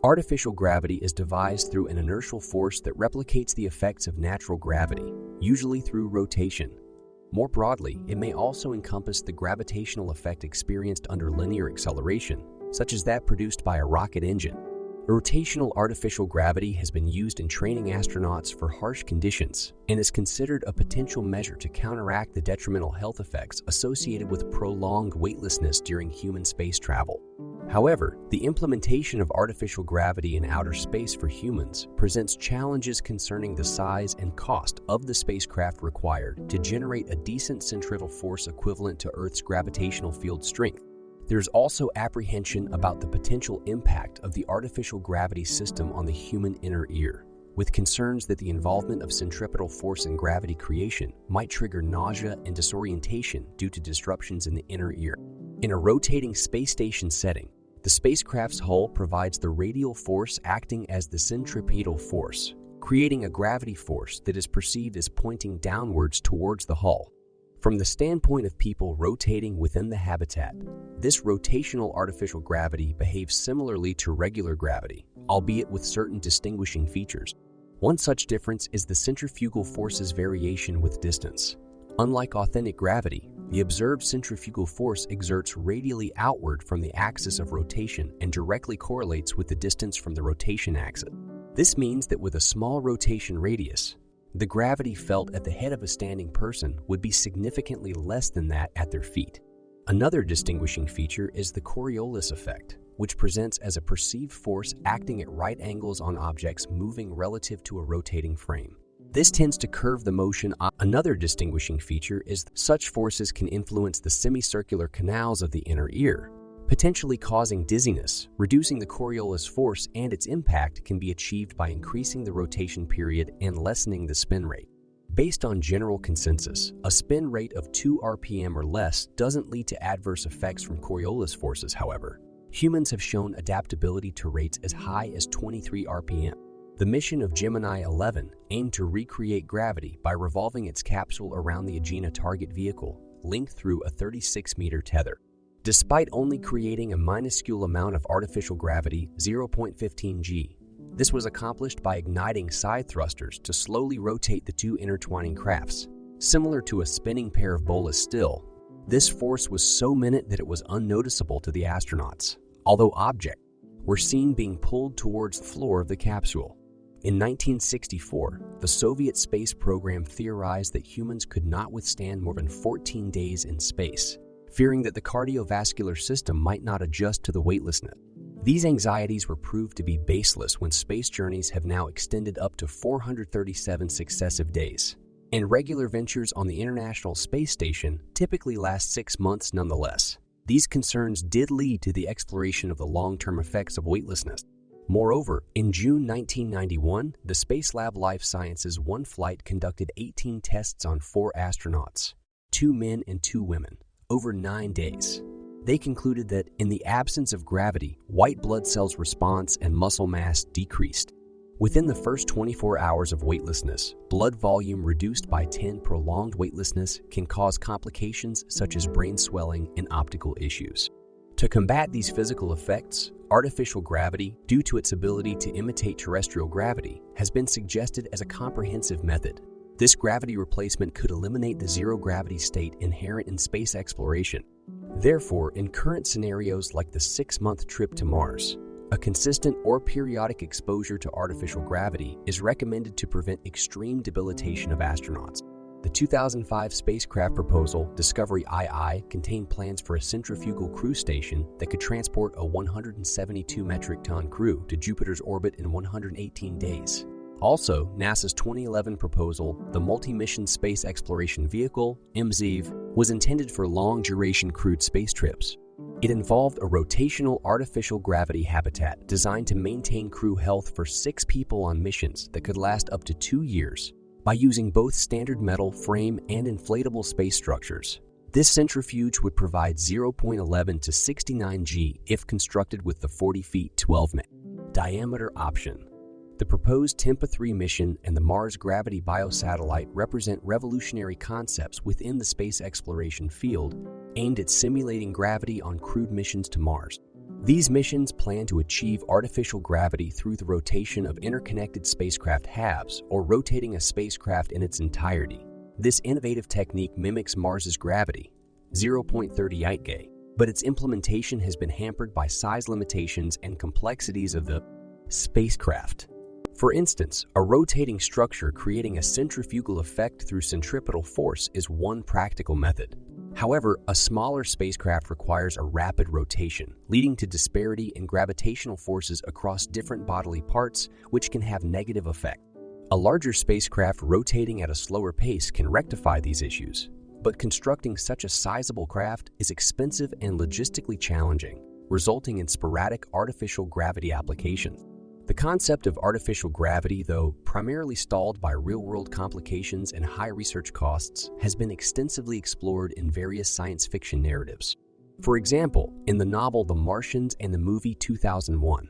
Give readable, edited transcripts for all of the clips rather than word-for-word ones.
Artificial gravity is devised through an inertial force that replicates the effects of natural gravity, usually through rotation. More broadly, it may also encompass the gravitational effect experienced under linear acceleration, such as that produced by a rocket engine. Rotational artificial gravity has been used in training astronauts for harsh conditions and is considered a potential measure to counteract the detrimental health effects associated with prolonged weightlessness during human space travel. However, the implementation of artificial gravity in outer space for humans presents challenges concerning the size and cost of the spacecraft required to generate a decent centripetal force equivalent to Earth's gravitational field strength. There's also apprehension about the potential impact of the artificial gravity system on the human inner ear, with concerns that the involvement of centripetal force in gravity creation might trigger nausea and disorientation due to disruptions in the inner ear. In a rotating space station setting, the spacecraft's hull provides the radial force acting as the centripetal force, creating a gravity force that is perceived as pointing downwards towards the hull. From the standpoint of people rotating within the habitat, this rotational artificial gravity behaves similarly to regular gravity, albeit with certain distinguishing features. One such difference is the centrifugal force's variation with distance. Unlike authentic gravity, the observed centrifugal force exerts radially outward from the axis of rotation and directly correlates with the distance from the rotation axis. This means that with a small rotation radius, the gravity felt at the head of a standing person would be significantly less than that at their feet. Another distinguishing feature is the Coriolis effect, which presents as a perceived force acting at right angles on objects moving relative to a rotating frame. This tends to curve the motion. Another distinguishing feature is such forces can influence the semicircular canals of the inner ear, potentially causing dizziness. Reducing the Coriolis force and its impact can be achieved by increasing the rotation period and lessening the spin rate. Based on general consensus, a spin rate of 2 RPM or less doesn't lead to adverse effects from Coriolis forces, however. Humans have shown adaptability to rates as high as 23 RPM. The mission of Gemini 11 aimed to recreate gravity by revolving its capsule around the Agena target vehicle, linked through a 36-meter tether. Despite only creating a minuscule amount of artificial gravity, 0.15 g, this was accomplished by igniting side thrusters to slowly rotate the two intertwining crafts. Similar to a spinning pair of bolas still, this force was so minute that it was unnoticeable to the astronauts, although objects were seen being pulled towards the floor of the capsule. In 1964, the Soviet space program theorized that humans could not withstand more than 14 days in space, fearing that the cardiovascular system might not adjust to the weightlessness. These anxieties were proved to be baseless when space journeys have now extended up to 437 successive days, and regular ventures on the International Space Station typically last 6 months nonetheless. These concerns did lead to the exploration of the long-term effects of weightlessness. Moreover, in June 1991, the Spacelab Life Sciences One flight conducted 18 tests on 4 astronauts, 2 men and 2 women, over 9 days. They concluded that, in the absence of gravity, white blood cells response and muscle mass decreased. Within the first 24 hours of weightlessness, blood volume reduced by 10. Prolonged weightlessness can cause complications such as brain swelling and optical issues. To combat these physical effects, artificial gravity, due to its ability to imitate terrestrial gravity, has been suggested as a comprehensive method. This gravity replacement could eliminate the zero-gravity state inherent in space exploration. Therefore, in current scenarios like the 6-month trip to Mars, a consistent or periodic exposure to artificial gravity is recommended to prevent extreme debilitation of astronauts. The 2005 spacecraft proposal, Discovery II, contained plans for a centrifugal crew station that could transport a 172 metric ton crew to Jupiter's orbit in 118 days. Also, NASA's 2011 proposal, the Multi-Mission Space Exploration Vehicle, MZEV, was intended for long-duration crewed space trips. It involved a rotational artificial gravity habitat designed to maintain crew health for 6 people on missions that could last up to 2 years by using both standard metal frame and inflatable space structures. This centrifuge would provide 0.11 to 69 G if constructed with the 40 feet 12 diameter option. The proposed TEMPA-3 mission and the Mars Gravity Biosatellite represent revolutionary concepts within the space exploration field aimed at simulating gravity on crewed missions to Mars. These missions plan to achieve artificial gravity through the rotation of interconnected spacecraft halves or rotating a spacecraft in its entirety. This innovative technique mimics Mars's gravity, 0.38 G, but its implementation has been hampered by size limitations and complexities of the spacecraft. For instance, a rotating structure creating a centrifugal effect through centripetal force is one practical method. However, a smaller spacecraft requires a rapid rotation, leading to disparity in gravitational forces across different bodily parts, which can have negative effects. A larger spacecraft rotating at a slower pace can rectify these issues, but constructing such a sizable craft is expensive and logistically challenging, resulting in sporadic artificial gravity applications. The concept of artificial gravity, though primarily stalled by real-world complications and high research costs, has been extensively explored in various science fiction narratives. For example, in the novel The Martians and the movie 2001,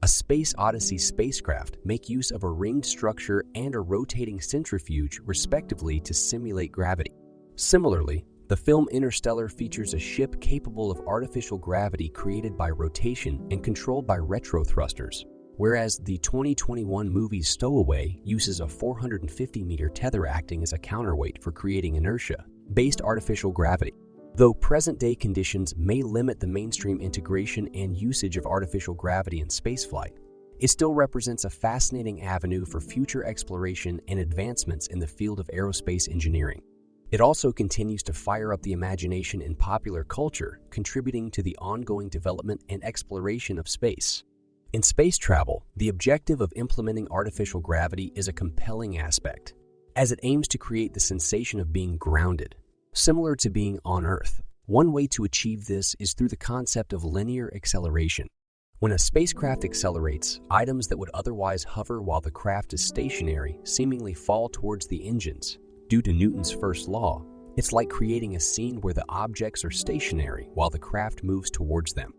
a Space Odyssey spacecraft make use of a ringed structure and a rotating centrifuge, respectively, to simulate gravity. Similarly, the film Interstellar features a ship capable of artificial gravity created by rotation and controlled by retro-thrusters, whereas the 2021 movie Stowaway uses a 450-meter tether acting as a counterweight for creating inertia-based artificial gravity. Though present-day conditions may limit the mainstream integration and usage of artificial gravity in spaceflight, it still represents a fascinating avenue for future exploration and advancements in the field of aerospace engineering. It also continues to fire up the imagination in popular culture, contributing to the ongoing development and exploration of space. In space travel, the objective of implementing artificial gravity is a compelling aspect, as it aims to create the sensation of being grounded, similar to being on Earth. One way to achieve this is through the concept of linear acceleration. When a spacecraft accelerates, items that would otherwise hover while the craft is stationary seemingly fall towards the engines. Due to Newton's first law, it's like creating a scene where the objects are stationary while the craft moves towards them.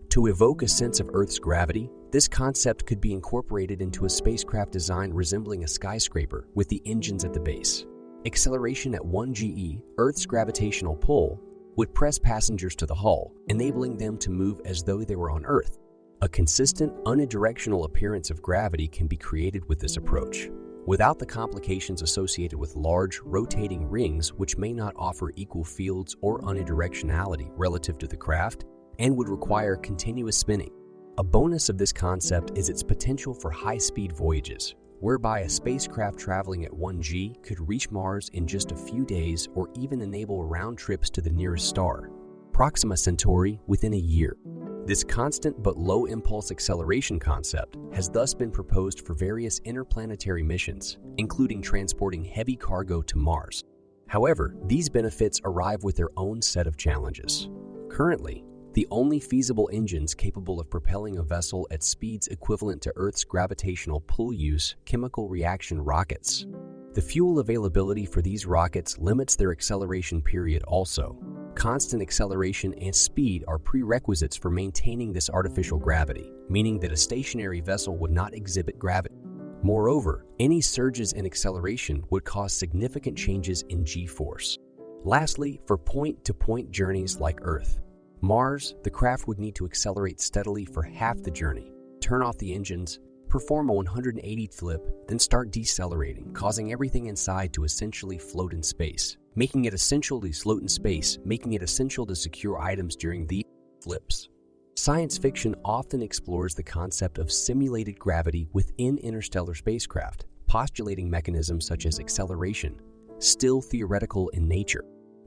To evoke a sense of Earth's gravity, this concept could be incorporated into a spacecraft design resembling a skyscraper with the engines at the base. Acceleration at 1 GE, Earth's gravitational pull, would press passengers to the hull, enabling them to move as though they were on Earth. A consistent, unidirectional appearance of gravity can be created with this approach, without the complications associated with large, rotating rings which may not offer equal fields or unidirectionality relative to the craft and would require continuous spinning. A bonus of this concept is its potential for high-speed voyages, whereby a spacecraft traveling at 1G could reach Mars in just a few days or even enable round trips to the nearest star, Proxima Centauri, within a year. This constant but low-impulse acceleration concept has thus been proposed for various interplanetary missions, including transporting heavy cargo to Mars. However, these benefits arrive with their own set of challenges. Currently, the only feasible engines capable of propelling a vessel at speeds equivalent to Earth's gravitational pull use chemical reaction rockets. The fuel availability for these rockets limits their acceleration period also. Constant acceleration and speed are prerequisites for maintaining this artificial gravity, meaning that a stationary vessel would not exhibit gravity. Moreover, any surges in acceleration would cause significant changes in g-force. Lastly, for point-to-point journeys like Earth, Mars, the craft would need to accelerate steadily for half the journey, turn off the engines, perform a 180 flip, then start decelerating, causing everything inside to essentially float in space, making it essential to secure items during these flips. Science fiction often explores the concept of simulated gravity within interstellar spacecraft, postulating mechanisms such as acceleration, still theoretical in nature.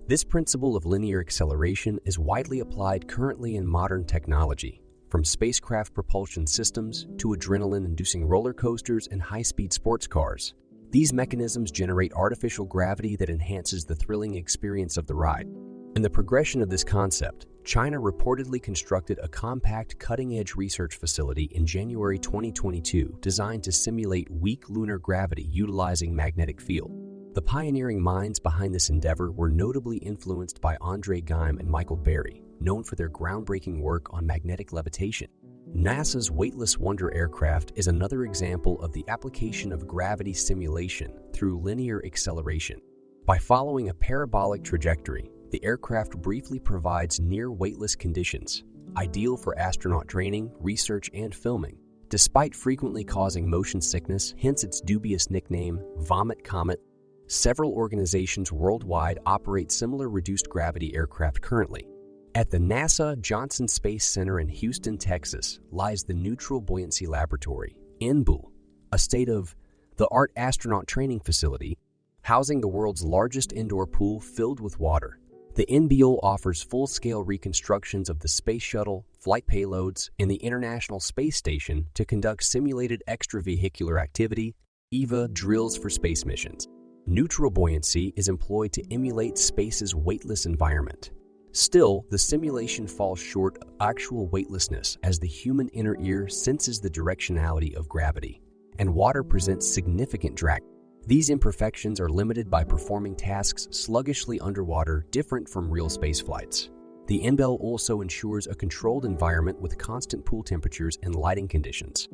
This principle of linear acceleration is widely applied currently in modern technology, from spacecraft propulsion systems to adrenaline-inducing roller coasters and high-speed sports cars. These mechanisms generate artificial gravity that enhances the thrilling experience of the ride. In the progression of this concept, China reportedly constructed a compact, cutting-edge research facility in January 2022 designed to simulate weak lunar gravity utilizing magnetic field. The pioneering minds behind this endeavor were notably influenced by Andre Geim and Michael Berry, known for their groundbreaking work on magnetic levitation. NASA's Weightless Wonder aircraft is another example of the application of gravity simulation through linear acceleration. By following a parabolic trajectory, The aircraft briefly provides near-weightless conditions, ideal for astronaut training, research, and filming, despite frequently causing motion sickness, hence its dubious nickname, Vomit Comet. Several organizations worldwide operate similar reduced gravity aircraft currently. At the NASA Johnson Space Center in Houston, Texas, lies the Neutral Buoyancy Laboratory, NBUL, a state-of-the-art astronaut training facility housing the world's largest indoor pool filled with water. The NBUL offers full-scale reconstructions of the space shuttle, flight payloads, and the International Space Station to conduct simulated extravehicular activity, EVA drills for space missions. Neutral buoyancy is employed to emulate space's weightless environment. Still, the simulation falls short of actual weightlessness as the human inner ear senses the directionality of gravity, and water presents significant drag. These imperfections are limited by performing tasks sluggishly underwater, different from real space flights. The NBUL also ensures a controlled environment with constant pool temperatures and lighting conditions.